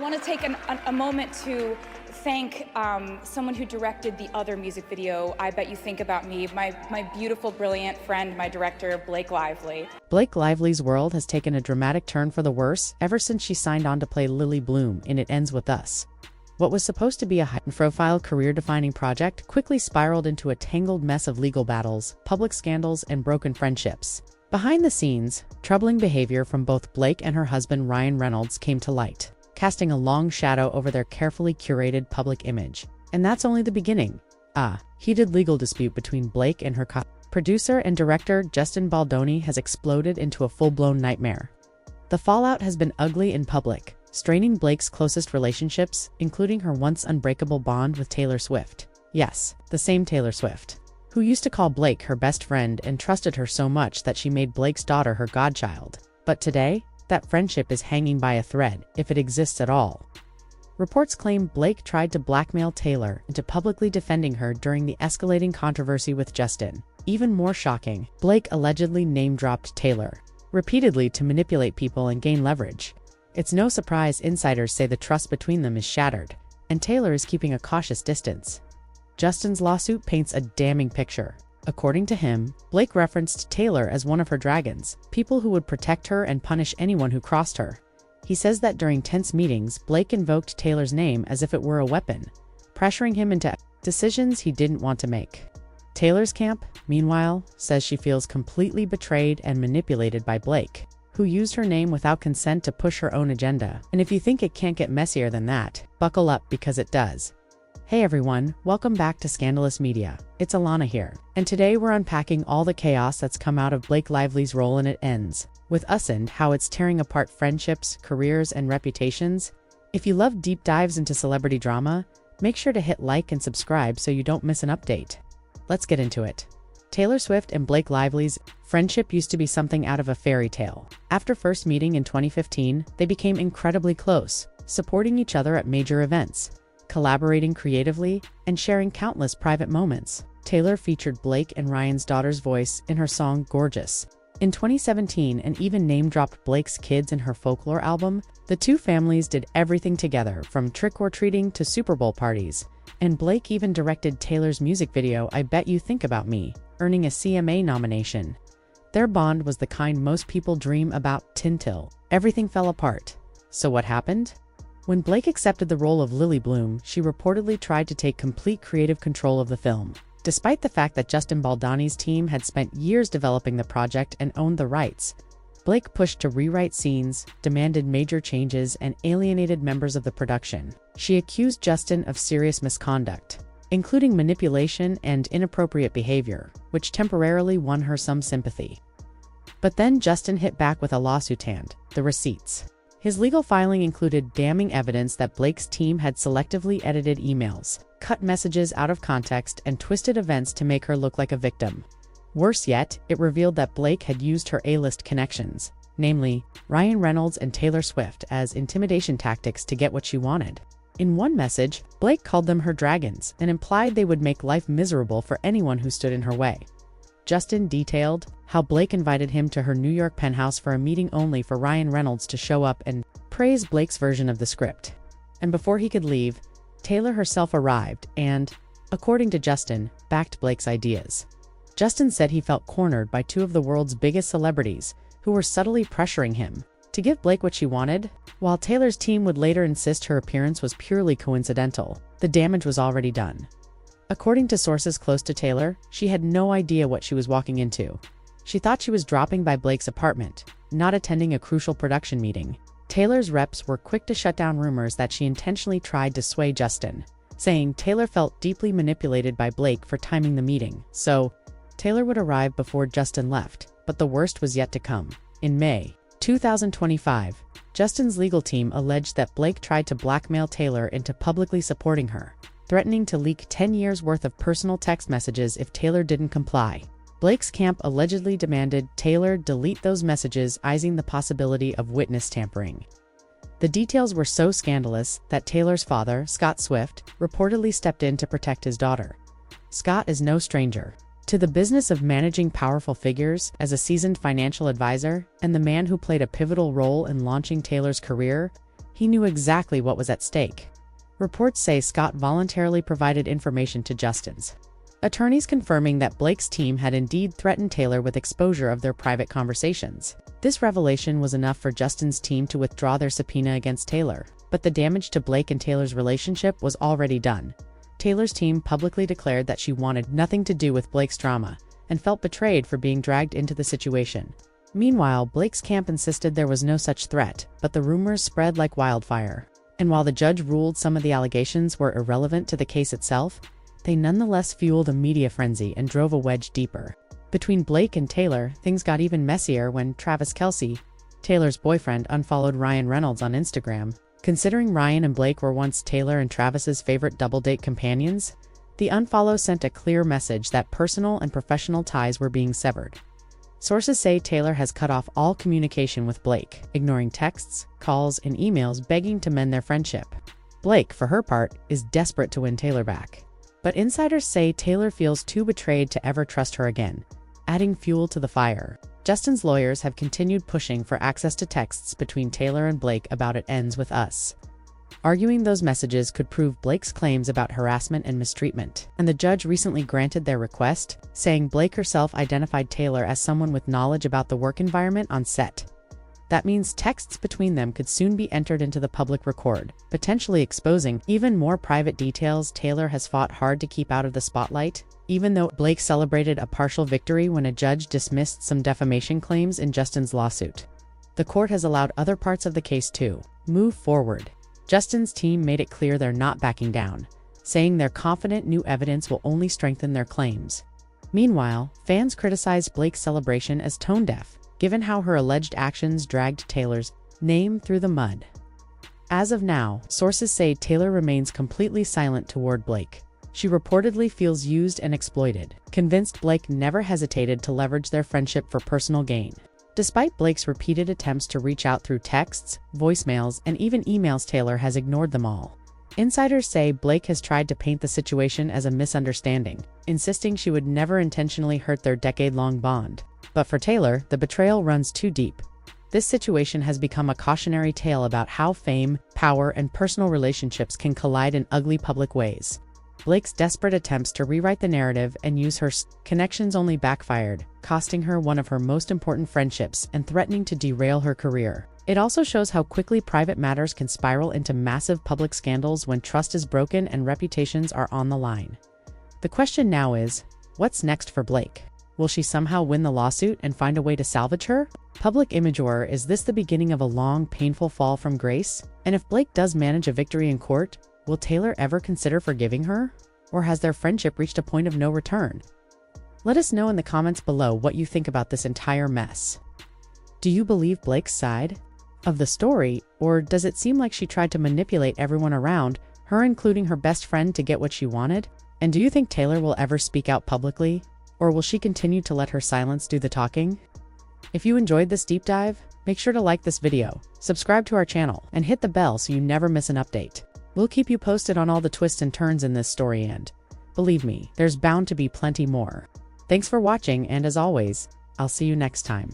want to take a moment to thank someone who directed the other music video, I Bet You Think About Me, my beautiful, brilliant friend, my director, Blake Lively. Blake Lively's world has taken a dramatic turn for the worse ever since she signed on to play Lily Bloom in It Ends With Us. What was supposed to be a high-profile, career-defining project quickly spiraled into a tangled mess of legal battles, public scandals, and broken friendships. Behind the scenes, troubling behavior from both Blake and her husband Ryan Reynolds came to light, casting a long shadow over their carefully curated public image. And that's only the beginning. A heated legal dispute between Blake and her producer and director Justin Baldoni has exploded into a full-blown nightmare. The fallout has been ugly in public, straining Blake's closest relationships, including her once unbreakable bond with Taylor Swift. Yes, the same Taylor Swift, who used to call Blake her best friend and trusted her so much that she made Blake's daughter her godchild. But today, that friendship is hanging by a thread, if it exists at all. Reports claim Blake tried to blackmail Taylor into publicly defending her during the escalating controversy with Justin. Even more shocking, Blake allegedly name-dropped Taylor repeatedly to manipulate people and gain leverage. It's no surprise insiders say the trust between them is shattered, and Taylor is keeping a cautious distance. Justin's lawsuit paints a damning picture. According to him, Blake referenced Taylor as one of her dragons, people who would protect her and punish anyone who crossed her. He says that during tense meetings, Blake invoked Taylor's name as if it were a weapon, pressuring him into decisions he didn't want to make. Taylor's camp, meanwhile, says she feels completely betrayed and manipulated by Blake, who used her name without consent to push her own agenda. And if you think it can't get messier than that, buckle up because it does. Hey everyone, welcome back to Scandalous Media. It's Alana here, and today we're unpacking all the chaos that's come out of Blake Lively's role in It Ends With Us and how it's tearing apart friendships, careers, and reputations. If you love deep dives into celebrity drama, make sure to hit like and subscribe so you don't miss an update. Let's get into it. Taylor Swift and Blake Lively's friendship used to be something out of a fairy tale. After first meeting in 2015, they became incredibly close, supporting each other at major events, collaborating creatively, and sharing countless private moments. Taylor featured Blake and Ryan's daughter's voice in her song Gorgeous in 2017 and even name-dropped Blake's kids in her folklore album. The two families did everything together, from trick-or-treating to Super Bowl parties, and Blake even directed Taylor's music video I Bet You Think About Me, earning a CMA nomination. Their bond was the kind most people dream about till everything fell apart. So what happened? When Blake accepted the role of Lily Bloom, she reportedly tried to take complete creative control of the film. Despite the fact that Justin Baldoni's team had spent years developing the project and owned the rights, Blake pushed to rewrite scenes, demanded major changes, and alienated members of the production. She accused Justin of serious misconduct, including manipulation and inappropriate behavior, which temporarily won her some sympathy. But then Justin hit back with a lawsuit and the receipts. His legal filing included damning evidence that Blake's team had selectively edited emails, cut messages out of context, and twisted events to make her look like a victim. Worse yet, it revealed that Blake had used her A-list connections, namely Ryan Reynolds and Taylor Swift, as intimidation tactics to get what she wanted. In one message, Blake called them her dragons and implied they would make life miserable for anyone who stood in her way. Justin detailed how Blake invited him to her New York penthouse for a meeting only for Ryan Reynolds to show up and praise Blake's version of the script. And before he could leave, Taylor herself arrived and, according to Justin, backed Blake's ideas. Justin said he felt cornered by two of the world's biggest celebrities who were subtly pressuring him to give Blake what she wanted. While Taylor's team would later insist her appearance was purely coincidental, the damage was already done. According to sources close to Taylor, she had no idea what she was walking into. She thought she was dropping by Blake's apartment, not attending a crucial production meeting. Taylor's reps were quick to shut down rumors that she intentionally tried to sway Justin, saying Taylor felt deeply manipulated by Blake for timing the meeting. So, Taylor would arrive before Justin left, but the worst was yet to come. In May 2025, Justin's legal team alleged that Blake tried to blackmail Taylor into publicly supporting her, threatening to leak 10 years' worth of personal text messages if Taylor didn't comply. Blake's camp allegedly demanded Taylor delete those messages, eyeing the possibility of witness tampering. The details were so scandalous that Taylor's father, Scott Swift, reportedly stepped in to protect his daughter. Scott is no stranger to the business of managing powerful figures. As a seasoned financial advisor and the man who played a pivotal role in launching Taylor's career, He knew exactly what was at stake. Reports say Scott voluntarily provided information to Justin's attorneys confirming that Blake's team had indeed threatened Taylor with exposure of their private conversations. This revelation was enough for Justin's team to withdraw their subpoena against Taylor, but the damage to Blake and Taylor's relationship was already done. Taylor's team publicly declared that she wanted nothing to do with Blake's drama and felt betrayed for being dragged into the situation. Meanwhile, Blake's camp insisted there was no such threat, but the rumors spread like wildfire. And while the judge ruled some of the allegations were irrelevant to the case itself, they nonetheless fueled a media frenzy and drove a wedge deeper. Between Blake and Taylor, things got even messier when Travis Kelce, Taylor's boyfriend, unfollowed Ryan Reynolds on Instagram. Considering Ryan and Blake were once Taylor and Travis's favorite double-date companions, the unfollow sent a clear message that personal and professional ties were being severed. Sources say Taylor has cut off all communication with Blake, ignoring texts, calls, and emails begging to mend their friendship. Blake, for her part, is desperate to win Taylor back. But insiders say Taylor feels too betrayed to ever trust her again, adding fuel to the fire. Justin's lawyers have continued pushing for access to texts between Taylor and Blake about "It ends with us," arguing those messages could prove Blake's claims about harassment and mistreatment. And the judge recently granted their request, saying Blake herself identified Taylor as someone with knowledge about the work environment on set. That means texts between them could soon be entered into the public record, potentially exposing even more private details. Taylor has fought hard to keep out of the spotlight, even though Blake celebrated a partial victory when a judge dismissed some defamation claims in Justin's lawsuit. The court has allowed other parts of the case to move forward. Justin's team made it clear they're not backing down, saying they're confident new evidence will only strengthen their claims. Meanwhile, fans criticized Blake's celebration as tone-deaf, given how her alleged actions dragged Taylor's name through the mud. As of now, sources say Taylor remains completely silent toward Blake. She reportedly feels used and exploited, convinced Blake never hesitated to leverage their friendship for personal gain. Despite Blake's repeated attempts to reach out through texts, voicemails, and even emails, Taylor has ignored them all. Insiders say Blake has tried to paint the situation as a misunderstanding, insisting she would never intentionally hurt their decade-long bond. But for Taylor, the betrayal runs too deep. This situation has become a cautionary tale about how fame, power, and personal relationships can collide in ugly public ways. Blake's desperate attempts to rewrite the narrative and use her connections only backfired, costing her one of her most important friendships and threatening to derail her career. It also shows how quickly private matters can spiral into massive public scandals when trust is broken and reputations are on the line. The question now is, what's next for Blake? Will she somehow win the lawsuit and find a way to salvage her public image, or is this the beginning of a long, painful fall from grace? And if Blake does manage a victory in court, will Taylor ever consider forgiving her? Or has their friendship reached a point of no return? Let us know in the comments below what you think about this entire mess. Do you believe Blake's side of the story, or does it seem like she tried to manipulate everyone around her, including her best friend, to get what she wanted? And do you think Taylor will ever speak out publicly? Or will she continue to let her silence do the talking? If you enjoyed this deep dive, make sure to like this video, subscribe to our channel, and hit the bell so you never miss an update. We'll keep you posted on all the twists and turns in this story, and believe me, there's bound to be plenty more. Thanks for watching, and as always, I'll see you next time.